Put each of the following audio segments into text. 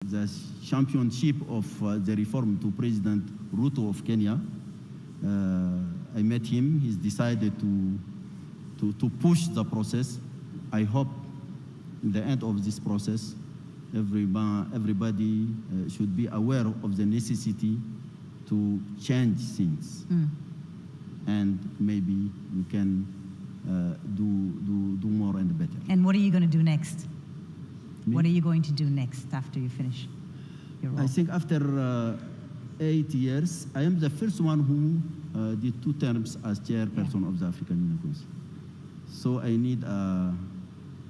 the championship of the reform to President Ruto of Kenya. I met him. He's decided to push the process. I hope in the end of this process, everybody should be aware of the necessity to change things. And maybe we can do more and better. And what are you going to do next? Me? What are you going to do next after you finish your role? I think after 8 years, I am the first one who did 2 terms as chairperson of the African Union Council. So I need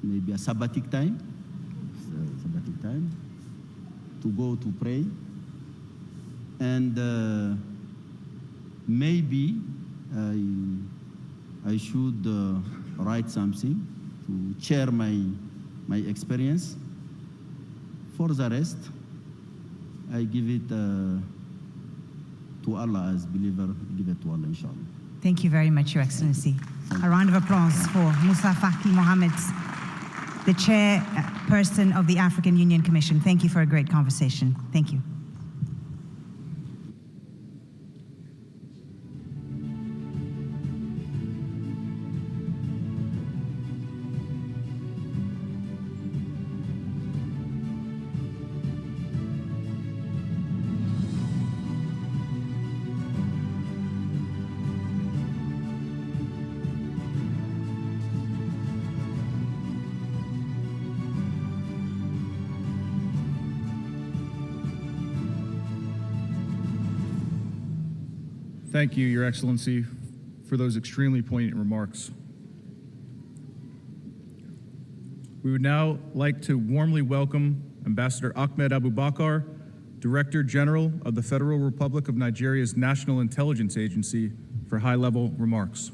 maybe a sabbatic time to go to pray. And maybe I should write something to share my experience. For the rest, I give it to Allah as believer, give it to Allah, inshallah. Thank you very much, Your Excellency. A round of applause for Musa Faki Mohammed, the chairperson of the African Union Commission. Thank you for a great conversation. Thank you. Thank you, Your Excellency, for those extremely poignant remarks. We would now like to warmly welcome Ambassador Ahmed Abubakar, Director General of the Federal Republic of Nigeria's National Intelligence Agency, for high-level remarks.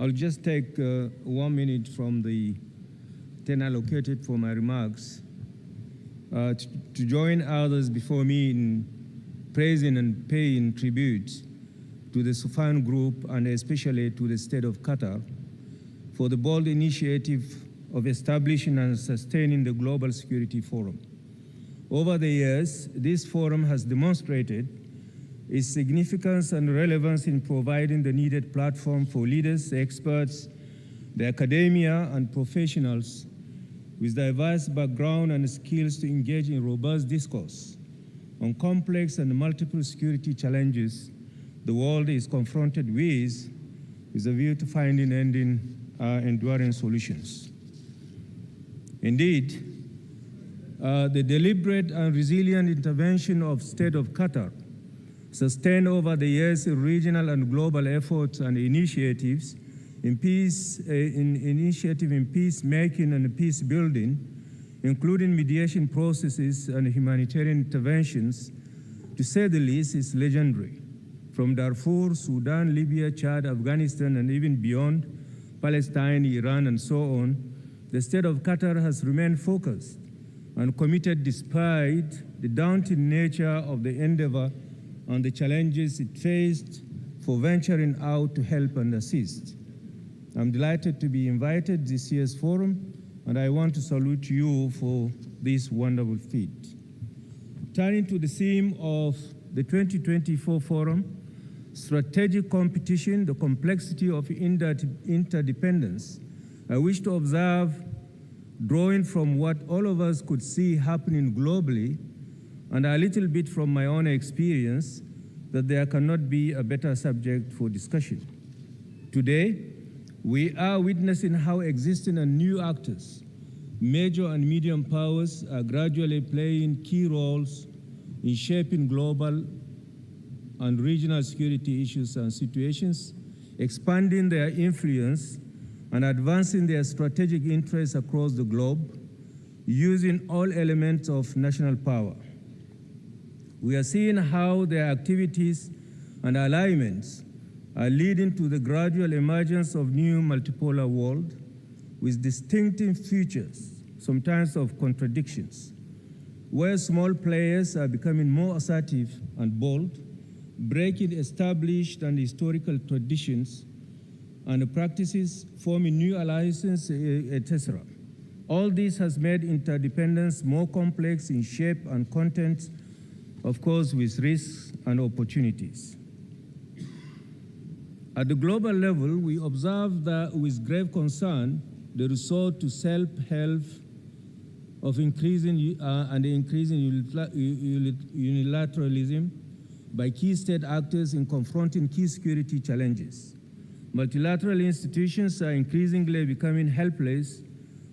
I'll just take 1 minute from the 10 allocated for my remarks to join others before me in praising and paying tribute to the Sufan Group and especially to the State of Qatar for the bold initiative of establishing and sustaining the Global Security Forum. Over the years, this forum has demonstrated its significance and relevance in providing the needed platform for leaders, experts, the academia, and professionals with diverse background and skills to engage in robust discourse on complex and multiple security challenges the world is confronted with a view to finding enduring solutions. Indeed, the deliberate and resilient intervention of State of Qatar, sustained over the years regional and global efforts and initiatives in peacemaking and peace building, including mediation processes and humanitarian interventions, to say the least, is legendary. From Darfur, Sudan, Libya, Chad, Afghanistan, and even beyond, Palestine, Iran, and so on, the State of Qatar has remained focused and committed despite the daunting nature of the endeavor and the challenges it faced for venturing out to help and assist. I'm delighted to be invited to this year's forum, and I want to salute you for this wonderful feat. Turning to the theme of the 2024 forum, strategic competition, the complexity of interdependence, I wish to observe, drawing from what all of us could see happening globally, and a little bit from my own experience, that there cannot be a better subject for discussion. Today, we are witnessing how existing and new actors, major and medium powers, are gradually playing key roles in shaping global and regional security issues and situations, expanding their influence and advancing their strategic interests across the globe, using all elements of national power. We are seeing how their activities and alignments are leading to the gradual emergence of new multipolar world with distinctive features, sometimes of contradictions, where small players are becoming more assertive and bold, breaking established and historical traditions and practices, forming new alliances, etc. All this has made interdependence more complex in shape and content, of course, with risks and opportunities. At the global level, we observe that with grave concern, the resort to self-help of increasing unilateralism by key state actors in confronting key security challenges. Multilateral institutions are increasingly becoming helpless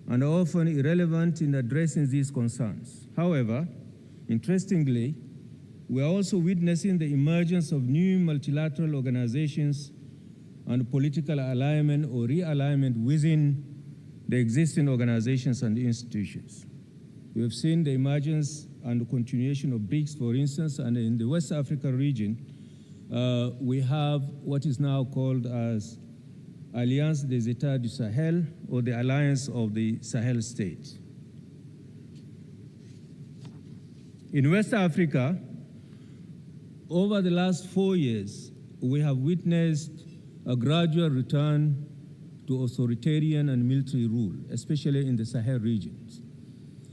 and often irrelevant in addressing these concerns. However, interestingly, we are also witnessing the emergence of new multilateral organizations and political alignment or realignment within the existing organizations and institutions. We have seen the emergence and the continuation of BRICS, for instance, and in the West Africa region, we have what is now called as Alliance des États du Sahel, or the Alliance of the Sahel States. In West Africa, over the last 4 years, we have witnessed a gradual return to authoritarian and military rule, especially in the Sahel regions,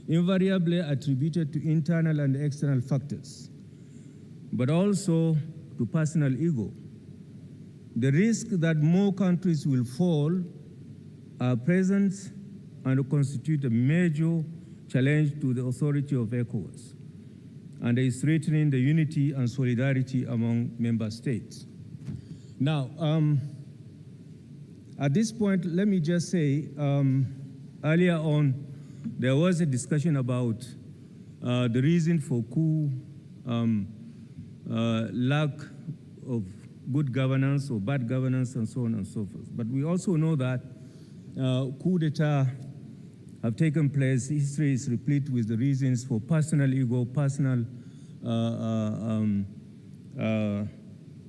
invariably attributed to internal and external factors, but also to personal ego. The risk that more countries will fall are present and constitute a major challenge to the authority of ECOWAS, and is threatening the unity and solidarity among member states. Now, at this point, let me just say, earlier on, there was a discussion about the reason for coup, lack of good governance or bad governance, and so on and so forth. But we also know that coup d'etat have taken place. History is replete with the reasons for personal ego, personal,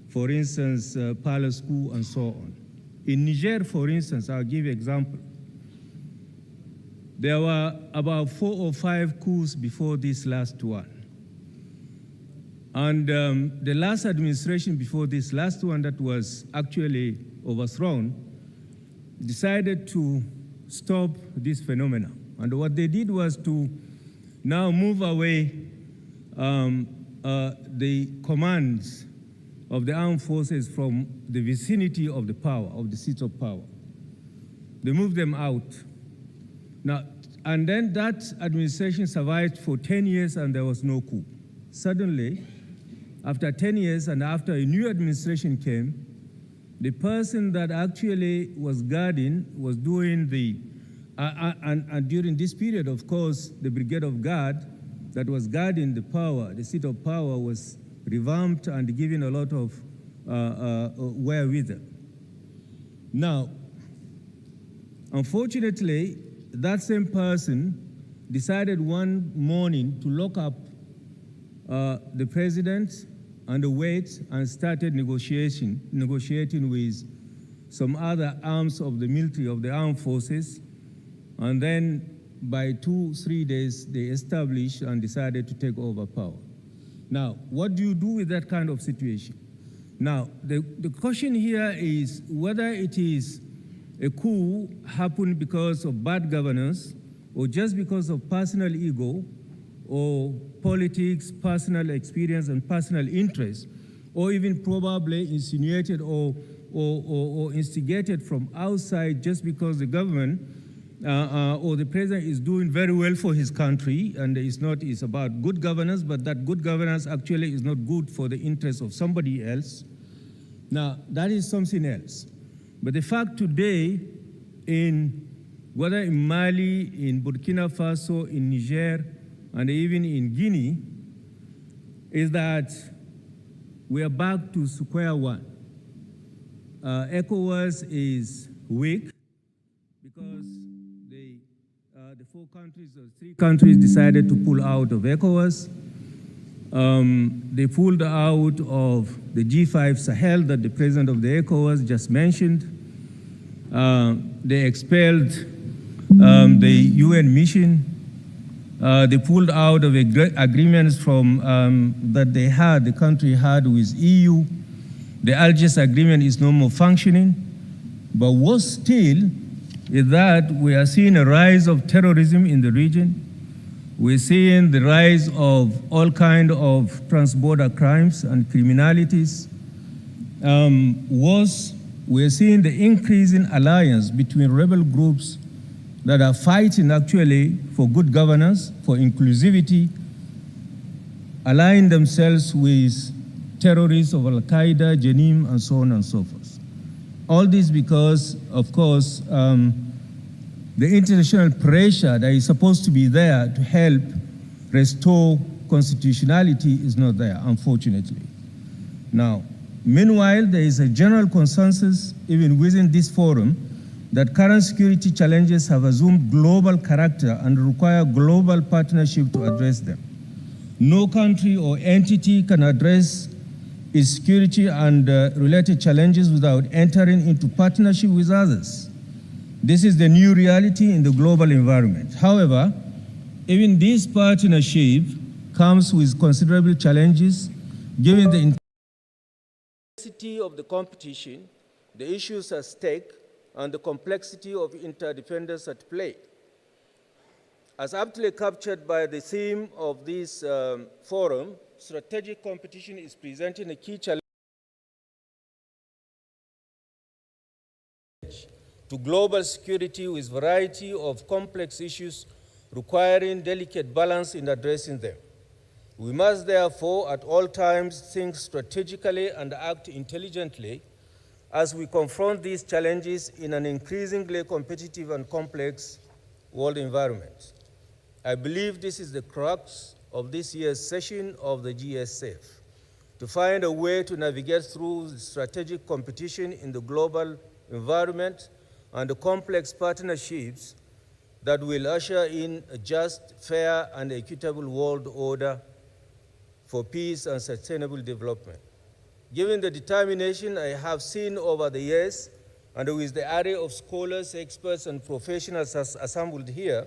for instance, palace coup, and so on. In Niger, for instance, I'll give you an example. There were about 4 or 5 coups before this last one. And the last administration before this last one that was actually overthrown decided to stop this phenomenon. And what they did was to now move away the commands of the armed forces from the vicinity of the power, of the seats of power. They moved them out. Now, and then that administration survived for 10 years and there was no coup. Suddenly, after 10 years and after a new administration came, the person that actually was guarding was doing the, and during this period, of course, the brigade of guard that was guarding the power, the seat of power, was revamped and given a lot of wherewithal. Now, unfortunately, that same person decided one morning to lock up the president and wait and started negotiating with some other arms of the military, of the armed forces. And then by 2-3 days, they established and decided to take over power. Now, what do you do with that kind of situation? Now, the question here is whether it is a coup happened because of bad governance or just because of personal ego or politics, personal experience, and personal interest, or even probably insinuated or instigated from outside just because the government or the president is doing very well for his country, and it's about good governance, but that good governance actually is not good for the interests of somebody else. Now, that is something else. But the fact today, whether in Mali, in Burkina Faso, in Niger, and even in Guinea, is that we are back to square one. ECOWAS is weak because the 4 countries or 3 countries decided to pull out of ECOWAS. They pulled out of the G5 Sahel that the president of the ECOWAS just mentioned. They expelled the UN mission. They pulled out of agreements from that the country had with EU. The Algiers agreement is no more functioning. But worse still is that we are seeing a rise of terrorism in the region. We're seeing the rise of all kinds of transborder crimes and criminalities. Worse, we're seeing the increasing alliance between rebel groups that are fighting actually for good governance, for inclusivity, aligning themselves with terrorists of Al-Qaeda, Jenim, and so on and so forth. All this because, of course, the international pressure that is supposed to be there to help restore constitutionality is not there, unfortunately. Now, meanwhile, there is a general consensus, even within this forum, that current security challenges have assumed global character and require global partnership to address them. No country or entity can address its security and related challenges without entering into partnership with others. This is the new reality in the global environment. However, even this partnership comes with considerable challenges given the intensity of the competition, the issues at stake, and the complexity of interdependence at play. As aptly captured by the theme of this forum, strategic competition is presenting a key challenge to global security with a variety of complex issues requiring delicate balance in addressing them. We must therefore at all times think strategically and act intelligently as we confront these challenges in an increasingly competitive and complex world environment. I believe this is the crux of this year's session of the GSF, to find a way to navigate through strategic competition in the global environment and the complex partnerships that will usher in a just, fair, and equitable world order for peace and sustainable development. Given the determination I have seen over the years, and with the array of scholars, experts, and professionals assembled here,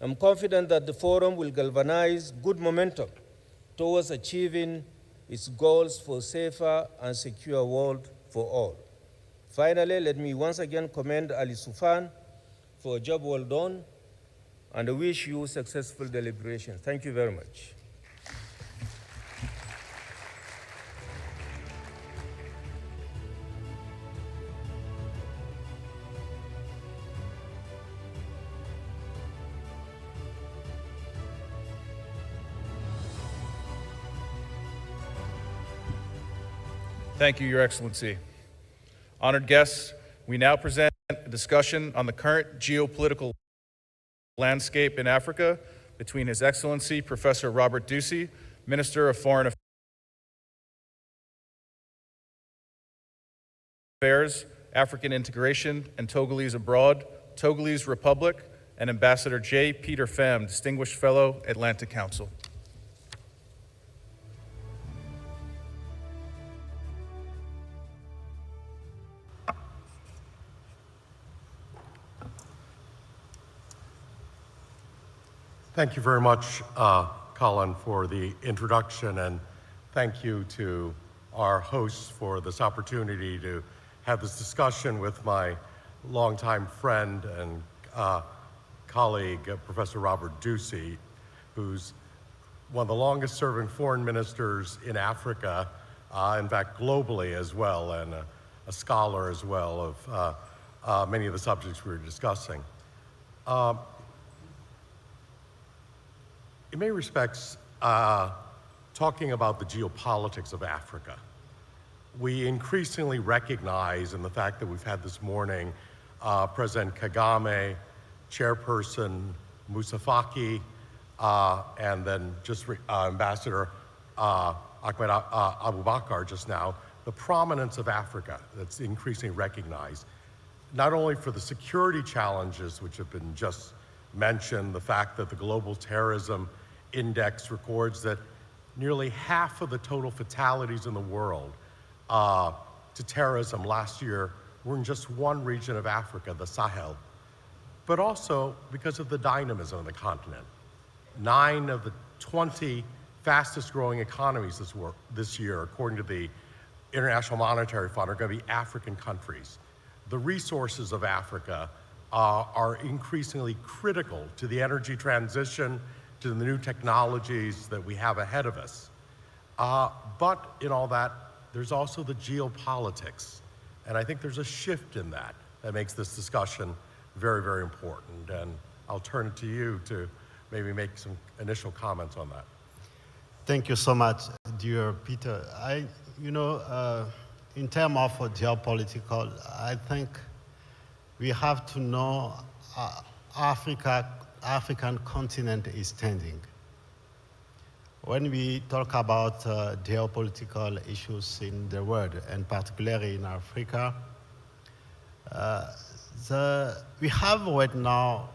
I'm confident that the forum will galvanize good momentum towards achieving its goals for a safer and secure world for all. Finally, let me once again commend Ali Soufan for a job well done, and I wish you successful deliberations. Thank you very much. Thank you, Your Excellency. Honored guests, we now present a discussion on the current geopolitical landscape in Africa between His Excellency Professor Robert Ducey, Minister of Foreign Affairs, African Integration, and Togolese Abroad, Togolese Republic, and Ambassador J. Peter Pham, Distinguished Fellow, Atlantic Council. Thank you very much, Colin, for the introduction, and thank you to our hosts for this opportunity to have this discussion with my longtime friend and colleague, Professor Robert Ducey, who's one of the longest serving foreign ministers in Africa, in fact, globally as well, and a scholar as well of many of the subjects we were discussing. In many respects, talking about the geopolitics of Africa, we increasingly recognize in the fact that we've had this morning President Kagame, Chairperson Moussa Faki, and then just Ambassador Ahmed Abubakar just now, the prominence of Africa that's increasingly recognized, not only for the security challenges which have been just mentioned, the fact that the Global Terrorism Index records that nearly half of the total fatalities in the world to terrorism last year were in just one region of Africa, the Sahel, but also because of the dynamism of the continent. 9 of the 20 fastest growing economies this year, according to the International Monetary Fund, are going to be African countries. The resources of Africa are increasingly critical to the energy transition, to the new technologies that we have ahead of us. But in all that, there's also the geopolitics. And I think there's a shift in that makes this discussion very, very important. And I'll turn it to you to maybe make some initial comments on that. Thank you so much, dear Peter. In terms of geopolitical, I think we have to know African continent is standing. When we talk about geopolitical issues in the world, and particularly in Africa, we have right now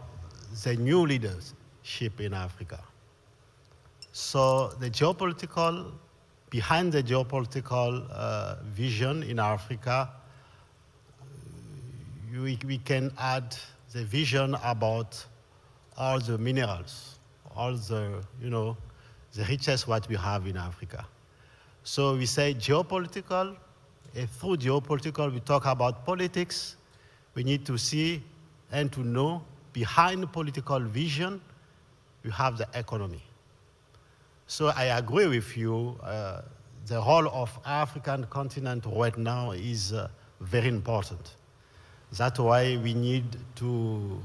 the new leadership in Africa. So behind the geopolitical vision in Africa, we can add the vision about all the minerals, all the, the riches what we have in Africa. So we say geopolitical, and through geopolitical we talk about politics. We need to see and to know behind the political vision, you have the economy. So I agree with you, the role of African continent right now is very important. That's why we need to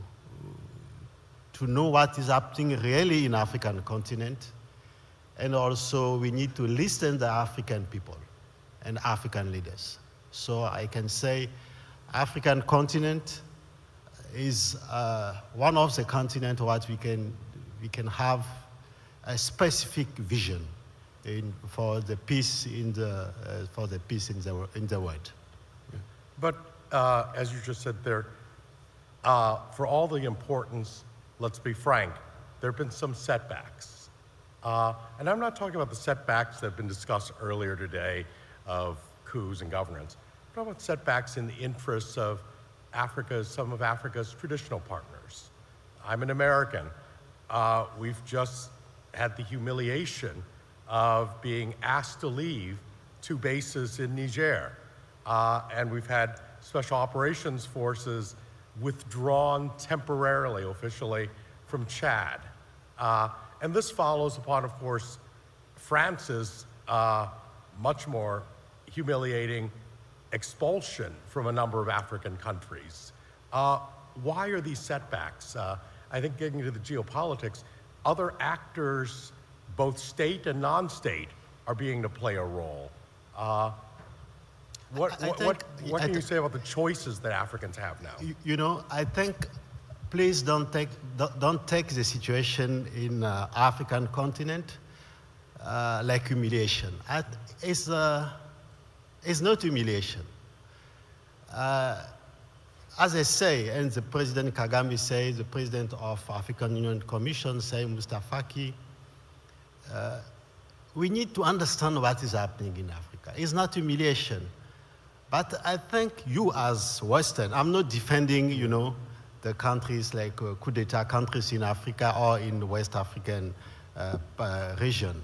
know what is happening really in African continent, and also we need to listen to the African people and African leaders. So I can say African continent is one of the continents what we can have a specific vision for the peace in the world. Yeah. But as you just said there, for all the importance, let's be frank, there have been some setbacks. And I'm not talking about the setbacks that have been discussed earlier today of coups and governance. I'm talking about setbacks in the interests of some of Africa's traditional partners. I'm an American. We've just had the humiliation of being asked to leave 2 bases in Niger. And we've had special operations forces withdrawn temporarily, officially, from Chad. And this follows upon, of course, France's much more humiliating expulsion from a number of African countries. Why are these setbacks? I think getting into the geopolitics, other actors, both state and non-state, are beginning to play a role. What can you say about the choices that Africans have now? I think, please don't take the situation in African continent like humiliation. It's not humiliation. As I say, and the President Kagame says, the President of African Union Commission say, Mustafaki, we need to understand what is happening in Africa. It's not humiliation. But I think you as Western, I'm not defending, the countries like coup d'etat countries in Africa or in the West African region.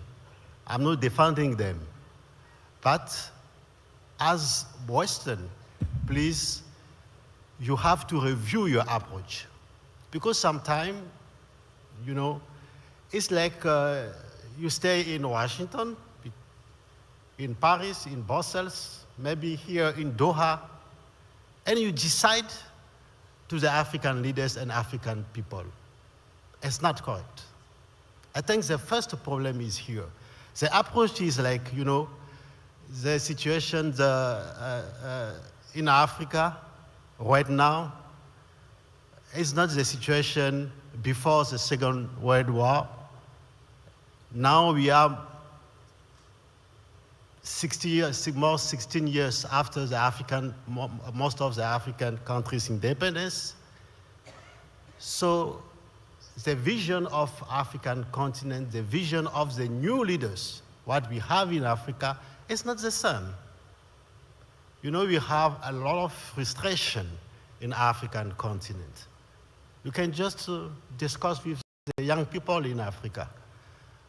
I'm not defending them. But as Western, please, you have to review your approach. Because sometimes, it's like you stay in Washington, in Paris, in Brussels, maybe here in Doha, and you decide to the African leaders and African people. It's not correct. I think the first problem is here. The approach is like, the situation in Africa right now is not the situation before the Second World War. Now we are 16 years after most of the African countries' independence. So the vision of African continent, the vision of the new leaders what we have in Africa is not the same. You know, we have a lot of frustration in African continent. You can just discuss with the young people in Africa.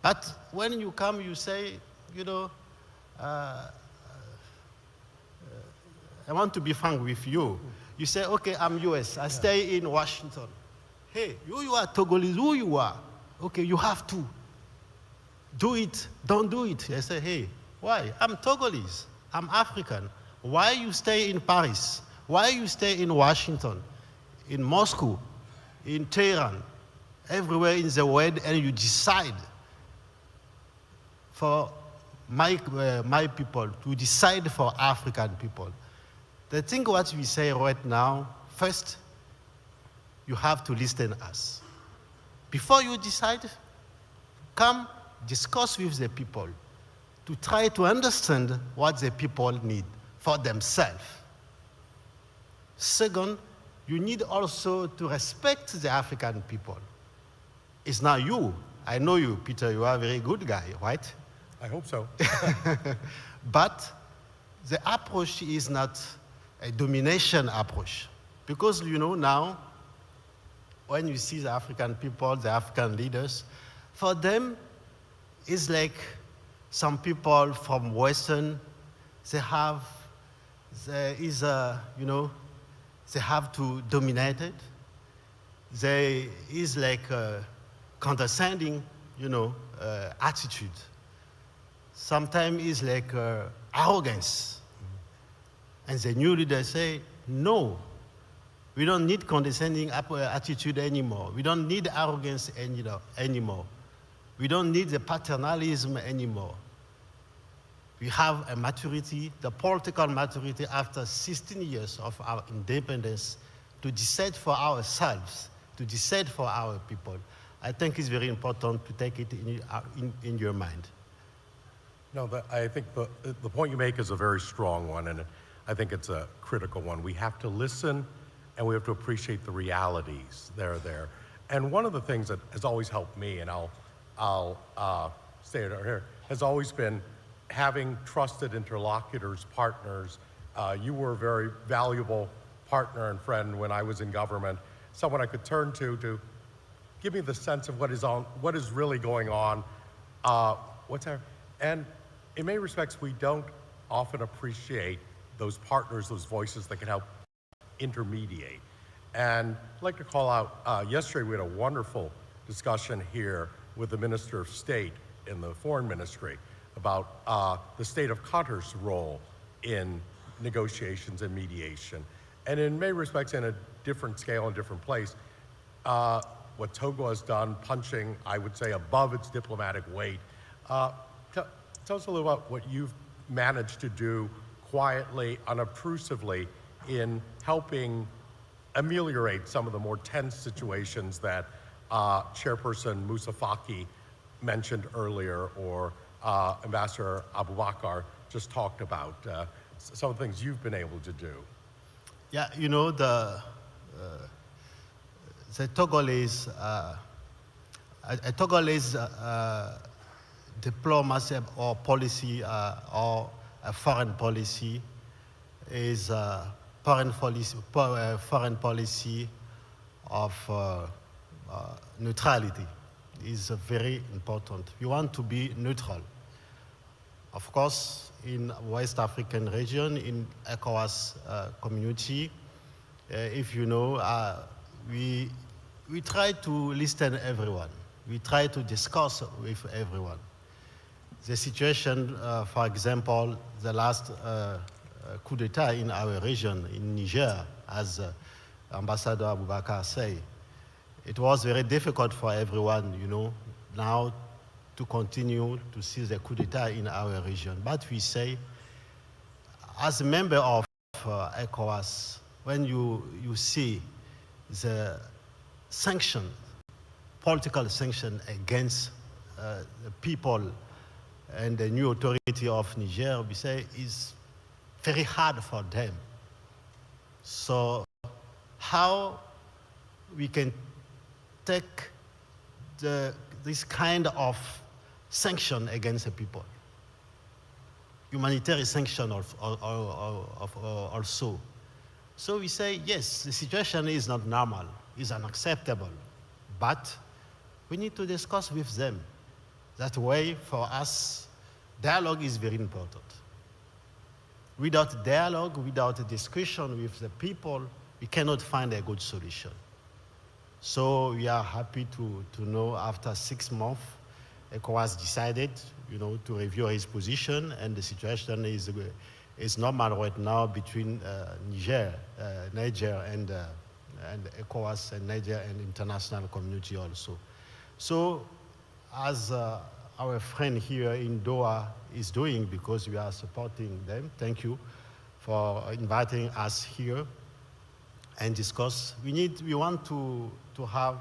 But when you come, you say, you know, I want to be frank with you. You say, okay, I'm US, I stay in Washington. Hey, you are Togolese, who you are? Okay, you have to. Do it, don't do it. I say, hey, why? I'm Togolese, I'm African. Why you stay in Paris? Why you stay in Washington, in Moscow, in Tehran, everywhere in the world, and you decide for my people, to decide for African people? The thing what we say right now, first, you have to listen to us. Before you decide, come discuss with the people to try to understand what the people need for themselves. Second, you need also to respect the African people. It's not you. I know you, Peter, you are a very good guy, right? I hope so. But the approach is not a domination approach. Because, you know, now, when you see the African people, the African leaders, for them, it's like some people from Western, they have to dominate it. There is like a condescending, attitude. Sometimes it's like arrogance. And the new leaders say, no, we don't need condescending attitude anymore. We don't need arrogance anymore. We don't need the paternalism anymore. We have a maturity, the political maturity after 16 years of our independence to decide for ourselves, to decide for our people. I think it's very important to take it in your mind. No, I think the point you make is a very strong one, and I think it's a critical one. We have to listen, and we have to appreciate the realities that are there. And one of the things that has always helped me, and I'll say it here, has always been having trusted interlocutors, partners. You were a very valuable partner and friend when I was in government, someone I could turn to give me the sense of what is really going on, what's there. And in many respects, we don't often appreciate those partners, those voices that can help intermediate. And I'd like to call out, yesterday we had a wonderful discussion here with the Minister of State in the Foreign Ministry about the state of Qatar's role in negotiations and mediation. And in many respects, in a different scale and different place, what Togo has done, punching, I would say, above its diplomatic weight. Tell us a little about what you've managed to do quietly, unobtrusively, in helping ameliorate some of the more tense situations that Chairperson Moussa Faki mentioned earlier, or Ambassador just talked about, some of the things you've been able to do. Yeah, you know, the Togolese, diplomacy or policy or a foreign policy is foreign policy of neutrality is very important. We want to be neutral. Of course, in West African region, in ECOWAS community, if you know, we try to listen to everyone. We try to discuss with everyone. The situation, for example, the last coup d'etat in our region, in Niger, as Ambassador Abubakar said, it was very difficult for everyone, you know, now to continue to see the coup d'etat in our region. But we say, as a member of ECOWAS, when you see the sanction, political sanction against the people and the new authority of Niger, we say is very hard for them. So how we can take this kind of sanction against the people? humanitarian sanction also. So we say, yes, the situation is not normal, is unacceptable, but we need to discuss with them. That way, for us, dialogue is very important. Without dialogue, without a discussion with the people, we cannot find a good solution. So we are happy to know after 6 months, ECOWAS decided, to review his position, and the situation is normal right now between Niger and ECOWAS and Niger and international community also. So as our friend here in Doha is doing, because we are supporting them, thank you for inviting us here and discuss. We want to have,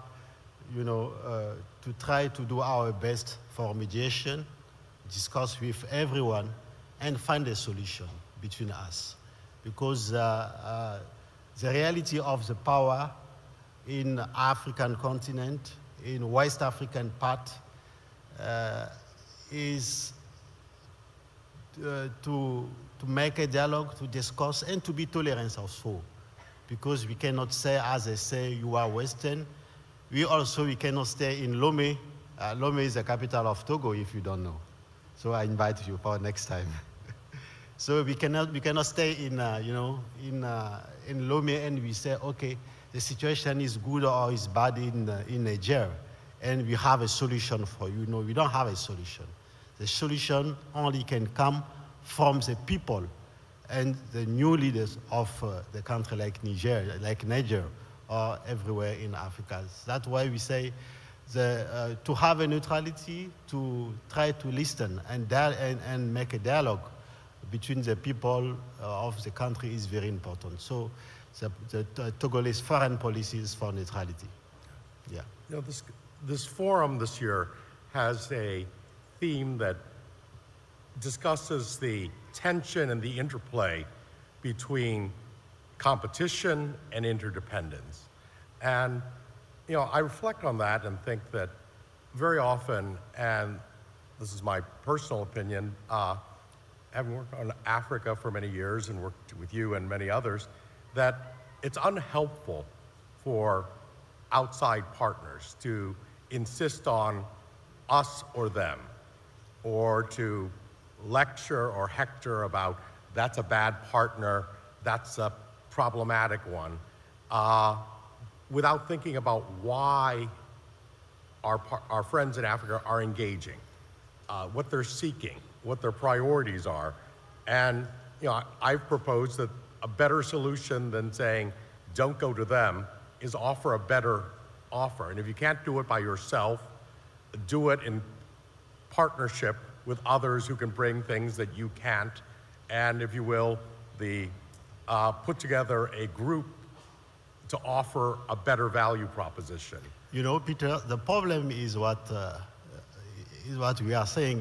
to try to do our best for mediation, discuss with everyone, and find a solution between us. Because the reality of the power in African continent, in West African part, is to make a dialogue, to discuss, and to be tolerant also. Because we cannot say, as I say, you are Western. We cannot stay in Lomé. Lomé is the capital of Togo, if you don't know. So I invite you for next time. So we cannot stay in Lomé and we say, okay, the situation is good or is bad in Niger, and we have a solution for you. No, we don't have a solution. The solution only can come from the people and the new leaders of the country like Niger, or everywhere in Africa. That's why we say to have a neutrality, to try to listen and make a dialogue between the people of the country is very important. So the Togolese foreign policy is for neutrality. Yeah. This forum this year has a theme that discusses the tension and the interplay between competition and interdependence. And I reflect on that and think that very often, and this is my personal opinion, having worked on Africa for many years and worked with you and many others, that it's unhelpful for outside partners to insist on us or them, or to lecture or hector about that's a bad partner, that's a problematic one, without thinking about why our friends in Africa are engaging, what they're seeking, what their priorities are. And I've proposed that a better solution than saying, don't go to them, is offer a better offer. And if you can't do it by yourself, do it in partnership with others who can bring things that you can't. And if you will, put together a group to offer a better value proposition. Peter, the problem is what we are saying,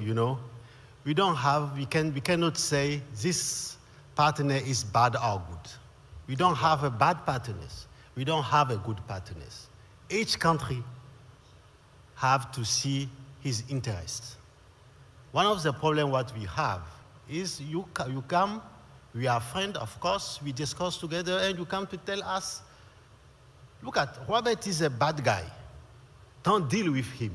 We cannot say this partner is bad or good. We don't have a bad partners. We don't have a good partners. Each country have to see his interests. One of the problems what we have is you come, we are friends, of course, we discuss together, and you come to tell us, look at, Robert is a bad guy. Don't deal with him.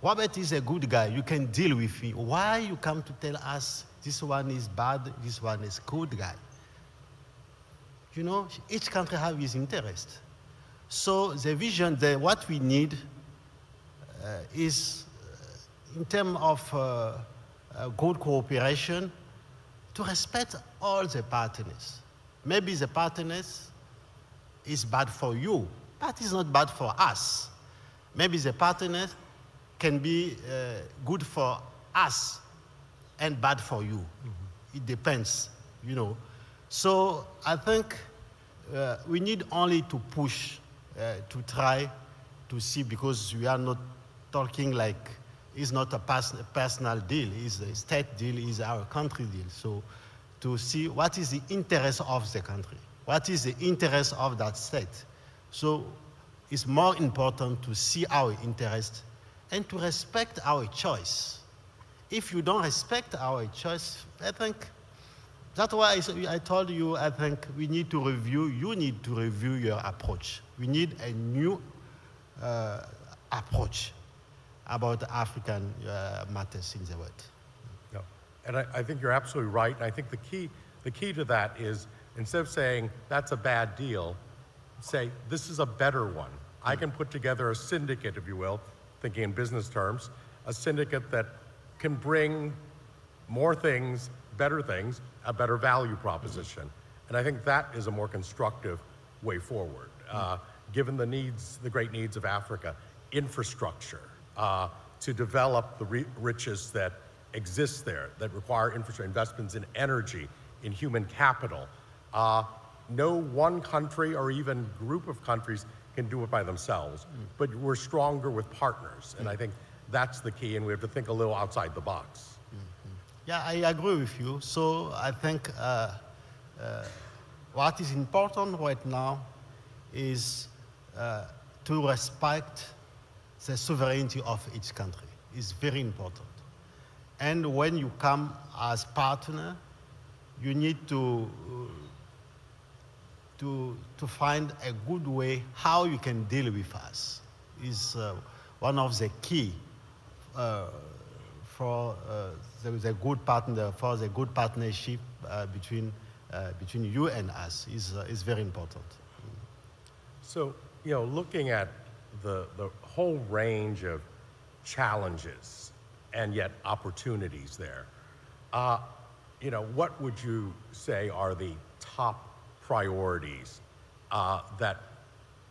Robert is a good guy. You can deal with him. Why you come to tell us this one is bad, this one is good guy? Each country has his interest. So the vision, what we need is, in terms of good cooperation, to respect all the partners. Maybe the partners is bad for you, but it's not bad for us. Maybe the partners can be good for us and bad for you. Mm-hmm. It depends, So I think we need only to push, to try to see, because we are not talking like it's not a personal deal, it's a state deal, it's our country deal. So to see what is the interest of the country, what is the interest of that state. So it's more important to see our interest and to respect our choice. if you don't respect our choice, I think, that's why I told you, I think we need to review, you need to review your approach. We need a new approach about African matters in the world. Yeah. And I think you're absolutely right. And I think the key to that is, instead of saying that's a bad deal, say this is a better one. I can put together a syndicate, if you will, thinking in business terms, a syndicate that can bring more things, better things, a better value proposition. And I think that is a more constructive way forward. Given the needs, the great needs of Africa, infrastructure, to develop the riches that exist there, that require infrastructure, investments in energy, in human capital. No one country or even group of countries can do it by themselves, but we're stronger with partners. And I think that's the key, and we have to think a little outside the box. Yeah, I agree with you. So I think what is important right now is to respect the sovereignty of each country. It's very important. And when you come as partner, you need to find a good way how you can deal with us. Is one of the key for the good partner, for the good partnership between you and us is very important. So, looking at the whole range of challenges and yet opportunities there, what would you say are the top priorities that,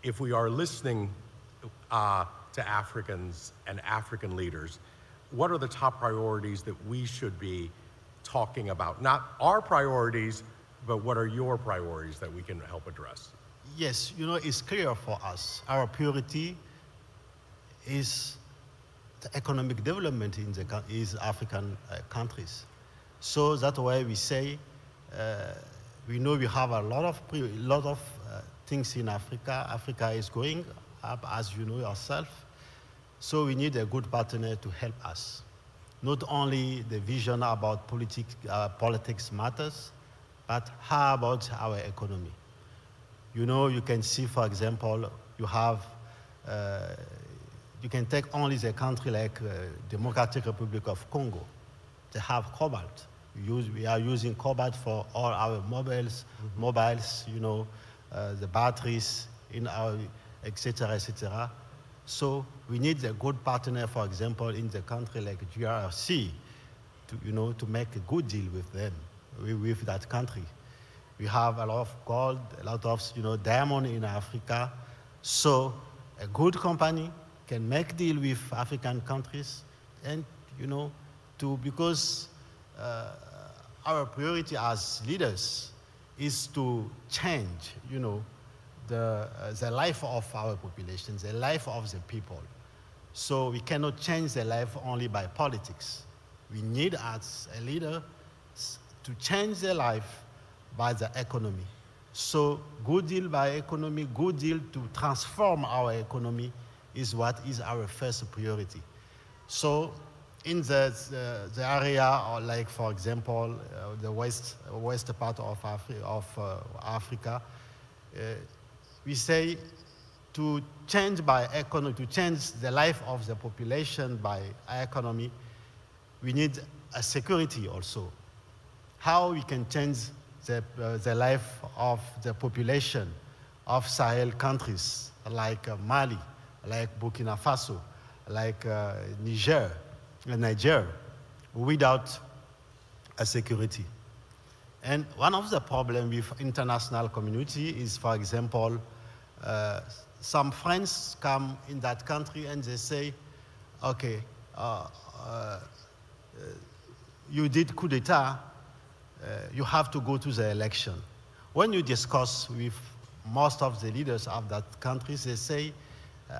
if we are listening to Africans and African leaders, what are the top priorities that we should be talking about? Not our priorities, but what are your priorities that we can help address? Yes, it's clear for us. Our priority is the economic development in the African countries. So that's why we say we know we have a lot of things in Africa. Africa is going up, as you know yourself. So we need a good partner to help us. Not only the vision about politics matters, but how about our economy? You can see, for example, you can take only the country like Democratic Republic of Congo. They have cobalt. We are using cobalt for all our mobiles, the batteries in our, etc., etc. So we need a good partner, for example, in the country like DRC, to make a good deal with them, with that country. We have a lot of gold, a lot of diamond in Africa. So a good company can make deal with African countries, and because our priority as leaders is to change, the life of our population, the life of the people. So we cannot change the life only by politics. We need, as a leader, to change the life by the economy. So good deal by economy, good deal to transform our economy is what is our first priority. So in the area, or like, for example, the west part of Africa, we say to change to change the life of the population by economy, we need a security also. How we can change the life of the population of Sahel countries like Mali, like Burkina Faso, like Niger, without a security. And one of the problems with international community is, for example, some friends come in that country and they say, okay, you did coup d'etat, you have to go to the election. When you discuss with most of the leaders of that country, they say,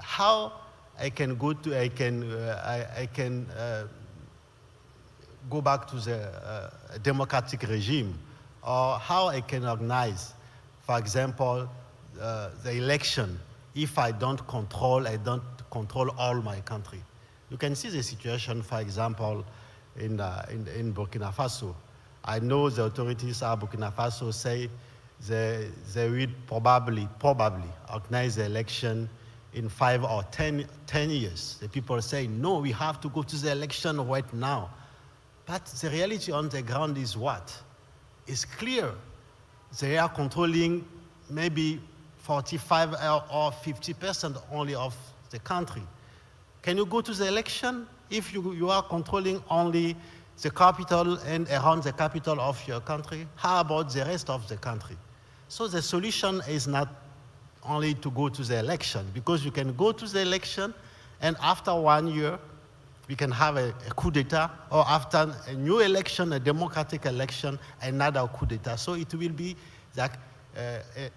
how I can go back to the democratic regime, or how I can organize, for example, the election if I don't control all my country. You can see the situation, for example, in Burkina Faso. I know the authorities of Burkina Faso say they will probably organize the election in 5 or 10 years. The people say, no, we have to go to the election right now. But the reality on the ground is what? It's clear. They are controlling maybe 45 or 50% only of the country. Can you go to the election if you are controlling only the capital and around the capital of your country? How about the rest of the country? So the solution is not only to go to the election, because you can go to the election and after 1 year, we can have a coup d'etat, or after a new election, a democratic election, another coup d'etat. So it will be like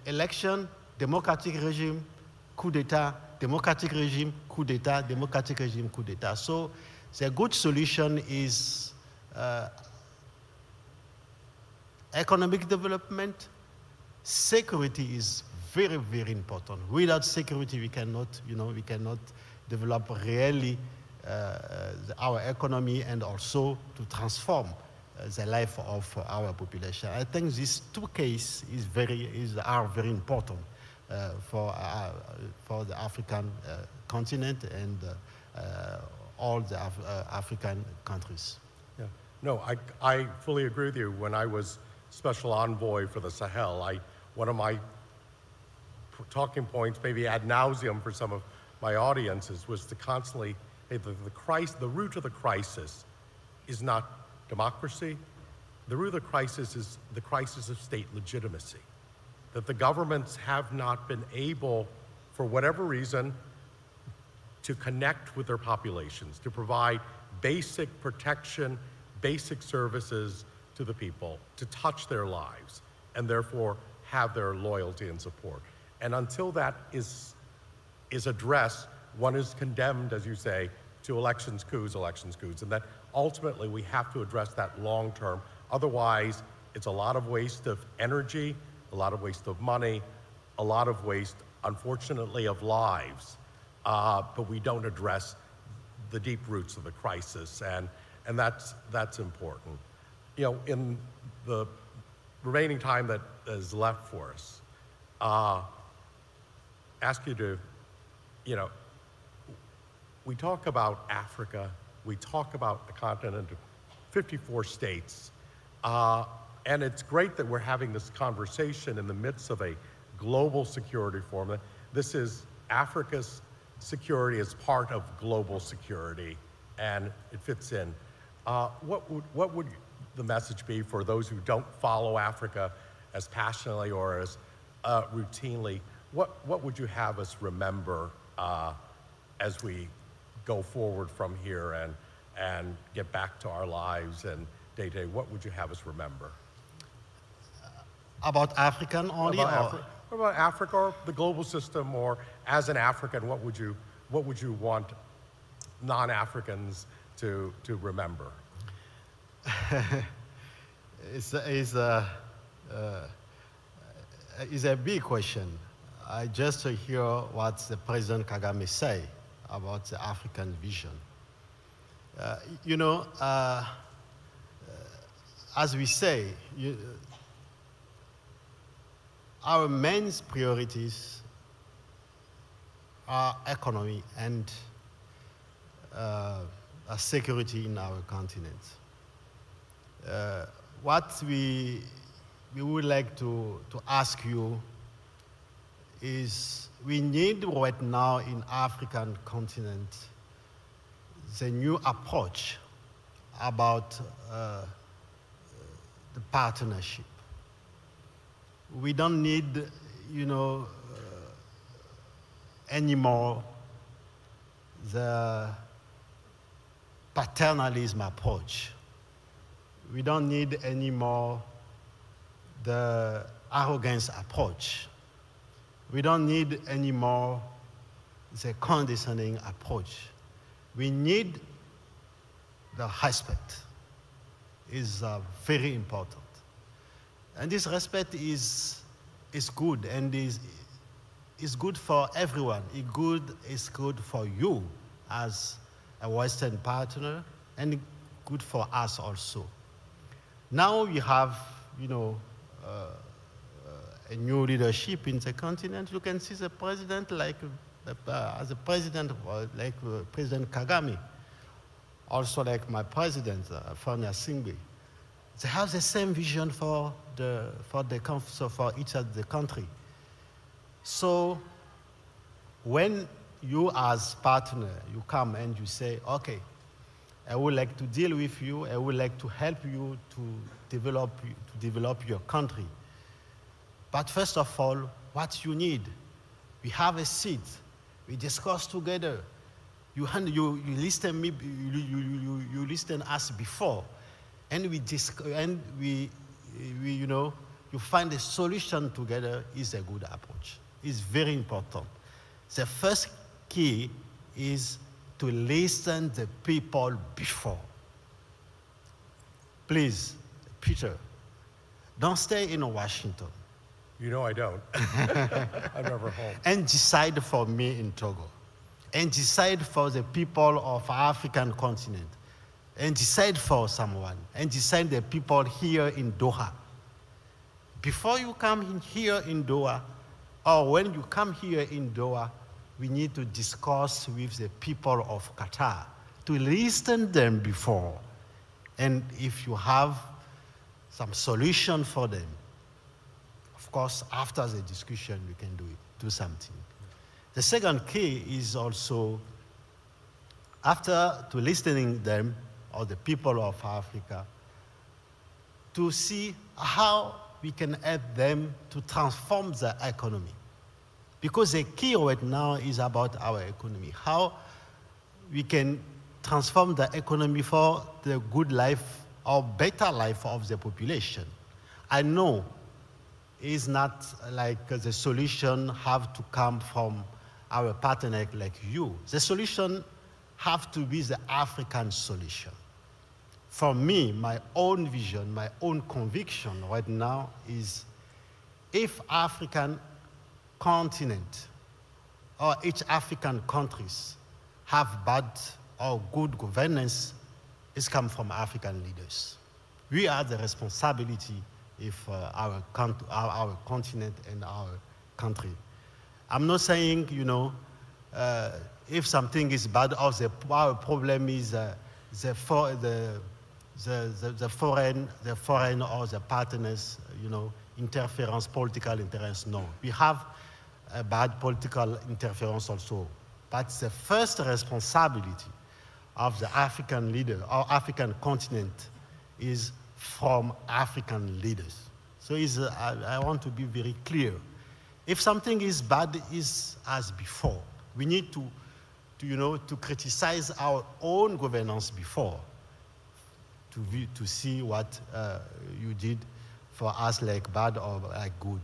election, democratic regime, coup d'etat, democratic regime, coup d'etat, democratic regime, coup d'etat. So the good solution is economic development. Security is very, very important. Without security, we cannot, we cannot develop really our economy and also to transform the life of our population. I think these two cases are very important for the African continent and all the African countries. Yeah. No, I fully agree with you. When I was special envoy for the Sahel, one of my talking points, maybe ad nauseum for some of my audiences, was to constantly say the root of the crisis is not democracy. The root of the crisis is the crisis of state legitimacy. That the governments have not been able, for whatever reason, to connect with their populations, to provide basic protection, basic services to the people, to touch their lives, and therefore have their loyalty and support. And until that is addressed, one is condemned, as you say, to elections, coups, and that ultimately we have to address that long term. Otherwise, it's a lot of waste of energy, a lot of waste of money, a lot of waste, unfortunately, of lives, but we don't address the deep roots of the crisis, and that's important. In the remaining time that is left for us, ask you to, we talk about Africa, we talk about the continent of 54 states, and it's great that we're having this conversation in the midst of a global security forum. This is Africa's security as part of global security, and it fits in. What would the message be for those who don't follow Africa as passionately or as routinely? What would you have us remember as we go forward from here and get back to our lives and day to day? What would you have us remember? About African only? About Africa or the global system, or as an African, what would you want non-Africans to remember? It's a big question. I just hear what the President Kagame say about the African vision. As we say, our main priorities are economy and security in our continent. What we would like to ask you is, we need right now in African continent the new approach about the partnership. We don't need, anymore the paternalism approach. We don't need anymore the arrogance approach. We don't need anymore the condescending approach. We need the respect. Is very important. And this respect is good, and is good for everyone. It's good for you as a Western partner, and good for us also. Now we have, you know, a new leadership in the continent. You can see the president like President Kagame, also like my president, Fania Singbe. They have the same vision for each of the country. So when you as partner, you come and you say, okay, I would like to deal with you, I would like to help you to develop your country. But first of all, what you need, we have a seat, we discuss together. You listen me, you listen us before, and you find a solution together is a good approach. It's very important. The first key is to listen to people before. Please, Peter, don't stay in Washington. You know I don't. I'm never home. And decide for me in Togo. And decide for the people of African continent. And decide for someone. And decide the people here in Doha. Before you come in here in Doha, or when you come here in Doha, we need to discuss with the people of Qatar, to listen them before. And if you have some solution for them, of course, after the discussion, we can do something. The second key is also, after to listening them, or the people of Africa, to see how we can help them to transform the economy. Because the key right now is about our economy, how we can transform the economy for the good life or better life of the population. I know it's not like the solution have to come from our partner like you. The solution have to be the African solution. For me, my own vision, my own conviction right now is if African continent or each African countries have bad or good governance, it's come from African leaders. We are the responsibility if our continent and our country. I'm not saying, you know, if something is bad or our problem is the foreign or the partners, you know, interference, political interference. No, we have a bad political interference also. But the first responsibility of the African leader or African continent is from African leaders. So I want to be very clear. If something is bad, is as before. We need to criticize our own governance before, to see what you did for us like bad or like good.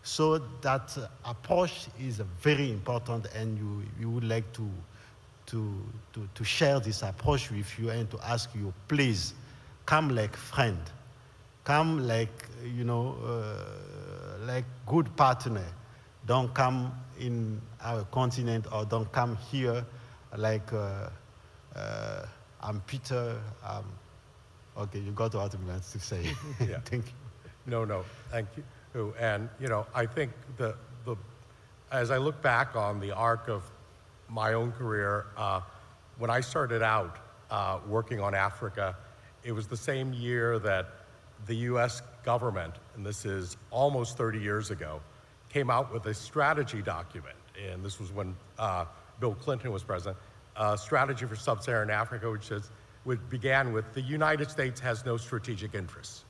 So that approach is very important, and we would like to share this approach with you and to ask you, please, come like friend, come like, you know, like good partner. Don't come in our continent, or don't come here like I'm Peter. Okay, you got what I meant to say. Yeah. Thank you. No, thank you. And, you know, I think as I look back on the arc of my own career, when I started out working on Africa, it was the same year that the US government, and this is almost 30 years ago, came out with a strategy document. And this was when Bill Clinton was president, Strategy for Sub-Saharan Africa, which began with, the United States has no strategic interests.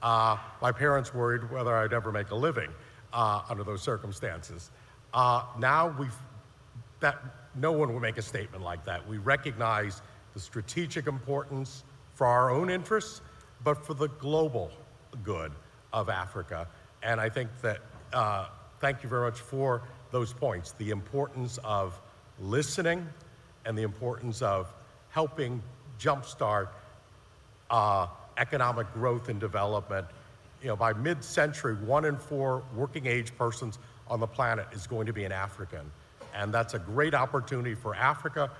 My parents worried whether I'd ever make a living under those circumstances. Now no one will make a statement like that. We recognize the strategic importance for our own interests, but for the global good of Africa. And I think that, thank you very much for those points, the importance of listening and the importance of helping jumpstart economic growth and development. You know, by mid-century, 1 in 4 working age persons on the planet is going to be an African. And that's a great opportunity for Africa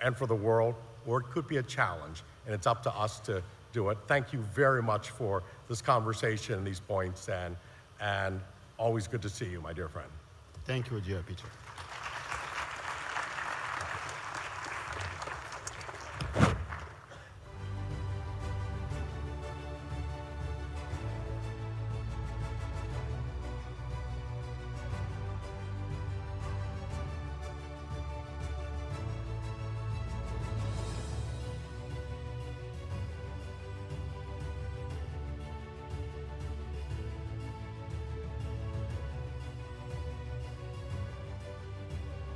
and for the world, or it could be a challenge. and it's up to us to do it. Thank you very much for this conversation and these points, and always good to see you, my dear friend. Thank you, dear Peter.